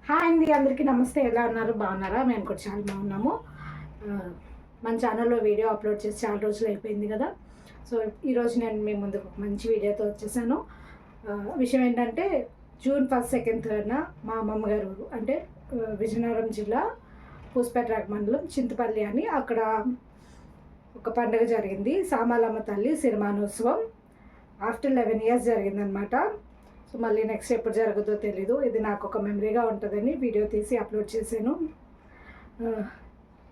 Hi అండి, అందరికీ నమస్తే. ఎలా ఉన్నారు? బాగున్నారా? మేము కూడా చాలా బాగున్నాము. మన ఛానల్లో వీడియో అప్లోడ్ చేసి చాలా రోజులు అయిపోయింది కదా. సో ఈరోజు నేను మీ ముందుకు ఒక మంచి వీడియోతో వచ్చేసాను. విషయం ఏంటంటే జూన్ 1, 2, 3 మా అమ్మమ్మగారు ఊరు అంటే విజయనగరం జిల్లా పూసపేట మండలం చింతపల్లి అని అక్కడ ఒక పండుగ జరిగింది. సామాలమ్మ తల్లి సిరిమానోత్సవం ఆఫ్టర్ 11 years జరిగిందనమాట. సో మళ్ళీ నెక్స్ట్ ఎప్పుడు జరుగుతుందో తెలీదు. ఇది నాకు ఒక మెమరీగా ఉంటుందని వీడియో తీసి అప్లోడ్ చేశాను.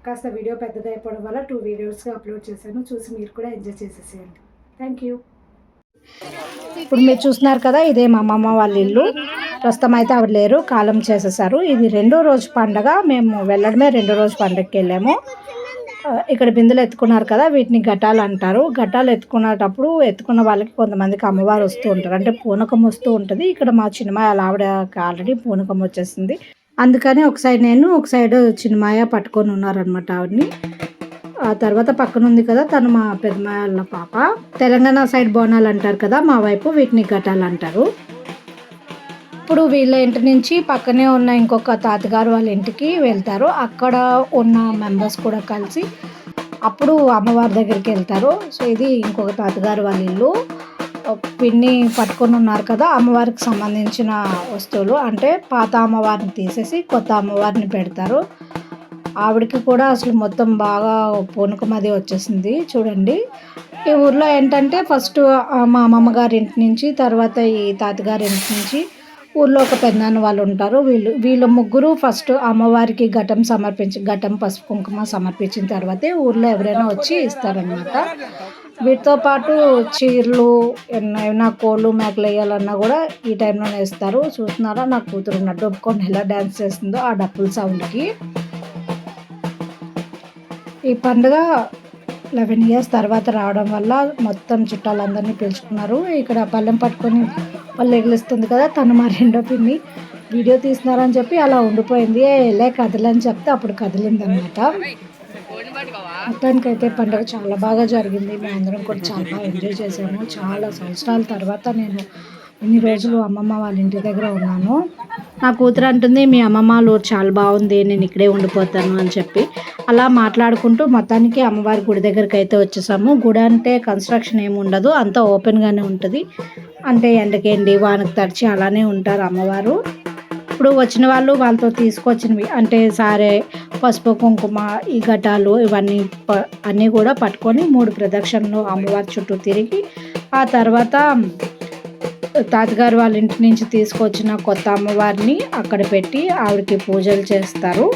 కాస్త వీడియో పెద్దదైపోవడం వల్ల 2 వీడియోస్గా అప్లోడ్ చేశాను. చూసి మీరు కూడా ఎంజాయ్ చేసేసేయండి. Thank you. ఇప్పుడు మీరు చూస్తున్నారు కదా, ఇదే మా అమ్మమ్మ వాళ్ళ ఇల్లు. ప్రస్తుతం అయితే ఆవిడ లేరు, కాలం చేసేసారు. ఇది 2వ రోజు పండగ. మేము వెళ్ళడమే 2వ రోజు పండగకి వెళ్ళాము. ఇక్కడ బిందెలు ఎత్తుకున్నారు కదా, వీటిని ఘటాలు అంటారు. ఘటాలు ఎత్తుకునేటప్పుడు ఎత్తుకున్న వాళ్ళకి కొంతమందికి అమ్మవారు వస్తూ ఉంటారు, అంటే పూనకం వస్తూ ఉంటుంది. ఇక్కడ మా చిన్నమాయ ఆవిడకి ఆల్రెడీ పూనకం వచ్చేసింది. అందుకని ఒక సైడ్ నేను, ఒక సైడ్ చిన్నమాయ పట్టుకొని ఉన్నారనమాట ఆవిడని. ఆ తర్వాత పక్కన ఉంది కదా, తను మా పెద్దమాయ పాప. తెలంగాణ సైడ్ బోనాలు అంటారు కదా, మా వైపు వీటిని ఘటాలు అంటారు. ఇప్పుడు వీళ్ళ ఇంటి నుంచి పక్కనే ఉన్న ఇంకొక తాతగారు వాళ్ళ ఇంటికి వెళ్తారు. అక్కడ ఉన్న మెంబర్స్ కూడా కలిసి అప్పుడు అమ్మవారి దగ్గరికి వెళ్తారు. సో ఇది ఇంకొక తాతగారు వాళ్ళ ఇల్లు. పిన్ని పట్టుకొని ఉన్నారు కదా, అమ్మవారికి సంబంధించిన వస్తువులు, అంటే పాత అమ్మవారిని తీసేసి కొత్త అమ్మవారిని పెడతారు. ఆవిడకి కూడా అసలు మొత్తం బాగా పూనకం అది వచ్చేసింది. చూడండి, ఈ ఊర్లో ఏంటంటే ఫస్ట్ మా అమ్మమ్మగారి ఇంటి నుంచి, తర్వాత ఈ తాతగారి ఇంటి నుంచి ఊళ్ళో ఒక పెద్దనాన్న వాళ్ళు ఉంటారు. వీళ్ళ ముగ్గురు ఫస్ట్ అమ్మవారికి ఘటం పసుపు కుంకుమ సమర్పించిన తర్వాతే ఊళ్ళో ఎవరైనా వచ్చి ఇస్తారనమాట. వీటితో పాటు చీరలు, ఏమైనా కోళ్ళు మేకలు వేయాలన్నా కూడా ఈ టైంలోనే ఇస్తారు. చూస్తున్నారా, నా కూతురు ఉన్న డొప్పుకొని ఎలా డ్యాన్స్ చేస్తుందో ఆ డప్పుల సౌండ్కి. ఈ పండుగ 11 years తర్వాత రావడం వల్ల మొత్తం చుట్టాలందరినీ పిలుచుకున్నారు. ఇక్కడ పళ్ళెం పట్టుకొని వాళ్ళు ఎగిలిస్తుంది కదా, తను మా రెండో పిన్ని వీడియో తీస్తున్నారని చెప్పి అలా ఉండిపోయింది. లే కదలని చెప్తే అప్పుడు కదిలిందనమాట. మొత్తానికైతే పండుగ చాలా బాగా జరిగింది. మేము అందరం కూడా చాలా బాగా ఎంజాయ్ చేసాము. చాలా సంవత్సరాల తర్వాత నేను ఇన్ని రోజులు అమ్మమ్మ వాళ్ళ ఇంటి దగ్గర ఉన్నాను. నా కూతురు అంటుంది, మీ అమ్మమ్మ ఊరు చాలా బాగుంది, నేను ఇక్కడే ఉండిపోతాను అని చెప్పి. అలా మాట్లాడుకుంటూ మొత్తానికి అమ్మవారి గుడి దగ్గరికి అయితే వచ్చేసాము. గుడి అంటే కన్స్ట్రక్షన్ ఏమి ఉండదు, అంతా ఓపెన్గానే ఉంటుంది. అంటే ఎండకేండి వానకు తడిచి అలానే ఉంటారు అమ్మవారు. ఇప్పుడు వచ్చిన వాళ్ళు వాళ్ళతో తీసుకొచ్చినవి అంటే సారే, పసుపు కుంకుమ, ఈ ఘటాలు ఇవన్నీ అన్నీ కూడా పట్టుకొని 3 ప్రదక్షిణలు అమ్మవారి చుట్టూ తిరిగి ఆ తర్వాత తాతగారు వాళ్ళ ఇంటి నుంచి తీసుకొచ్చిన కొత్త అమ్మవారిని అక్కడ పెట్టి ఆవిడకి పూజలు చేస్తారు.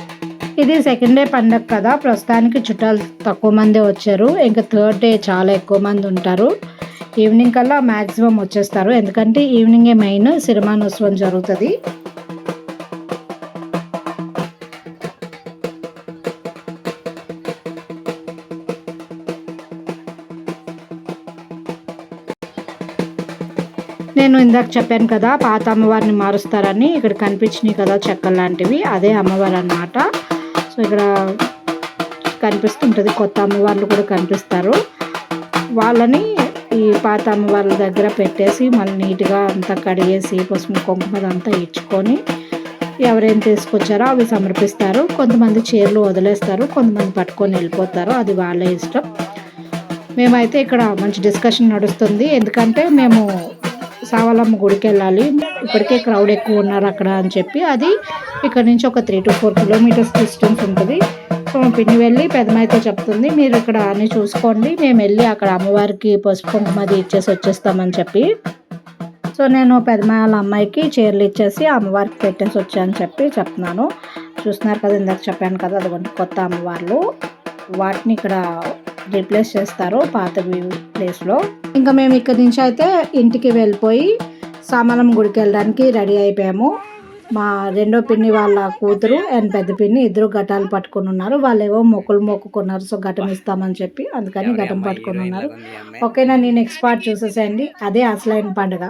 ఇది 2nd day పండగ కదా, ప్రస్తుతానికి చుట్టాలు తక్కువ మందే వచ్చారు. ఇంకా 3rd day చాలా ఎక్కువ మంది ఉంటారు. ఈవినింగ్ కల్లా మ్యాక్సిమం వచ్చేస్తారు, ఎందుకంటే ఈవినింగే మెయిన్ సిరిమానోత్సవం జరుగుతుంది. నేను ఇందాక చెప్పాను కదా, పాత అమ్మవారిని మారుస్తారని. ఇక్కడ కనిపించినాయి కదా చెక్కలు లాంటివి, అదే అమ్మవారు అన్నమాట. సో ఇక్కడ కనిపిస్తుంటుంది, కొత్త అమ్మవార్లు కూడా కనిపిస్తారు. వాళ్ళని ఈ పాత అమ్మవార్ల దగ్గర పెట్టేసి మళ్ళీ నీట్గా అంతా కడిగేసి పసుపు కుంకుమ అంతా ఇచ్చుకొని ఎవరేం తీసుకొచ్చారో అవి సమర్పిస్తారు. కొంతమంది చీరలు వదిలేస్తారు, కొంతమంది పట్టుకొని వెళ్ళిపోతారు, అది వాళ్ళ ఇష్టం. మేమైతే ఇక్కడ మంచి డిస్కషన్ నడుస్తుంది, ఎందుకంటే మేము సావలమ్మ గుడికి వెళ్ళాలి, ఇప్పటికే క్రౌడ్ ఎక్కువ ఉన్నారు అక్కడ అని చెప్పి. అది ఇక్కడ నుంచి ఒక 3 to 4 kilometers డిస్టెన్స్ ఉంటుంది. సో మా పిన్ని వెళ్ళి పెద్దమ్మాయితో చెప్తుంది, మీరు ఇక్కడ అన్నీ చూసుకోండి, మేము వెళ్ళి అక్కడ అమ్మవారికి పసుపు కుంకుమది ఇచ్చేసి వచ్చేస్తామని చెప్పి. సో నేను పెద్దమ్మాయి వాళ్ళ అమ్మాయికి చీరలు ఇచ్చేసి అమ్మవారికి పెట్టేసి వచ్చానని చెప్పి చెప్తున్నాను. చూస్తున్నారు కదా, ఇందాక చెప్పాను కదా, అదిగోండి కొత్త అమ్మవార్లు. వాటిని ఇక్కడ రీప్లేస్ చేస్తారు పాత ప్లేస్లో. ఇంకా మేము ఇక్కడి నుంచి అయితే ఇంటికి వెళ్ళిపోయి సామలమ్మ గుడికి వెళ్ళడానికి రెడీ అయిపోయాము. మా రెండో పిన్ని వాళ్ళ కూతురు అండ్ పెద్ద పిన్ని ఇద్దరు ఘటాలు పట్టుకొని ఉన్నారు. వాళ్ళేవో మొక్కుకున్నారు, సో ఘటం ఇస్తామని చెప్పి అందుకని ఘటం పట్టుకొని ఉన్నారు. ఓకేనా, నేను నెక్స్ట్ పార్ట్ చూసేసేయండి, అదే అసలైన పండుగ.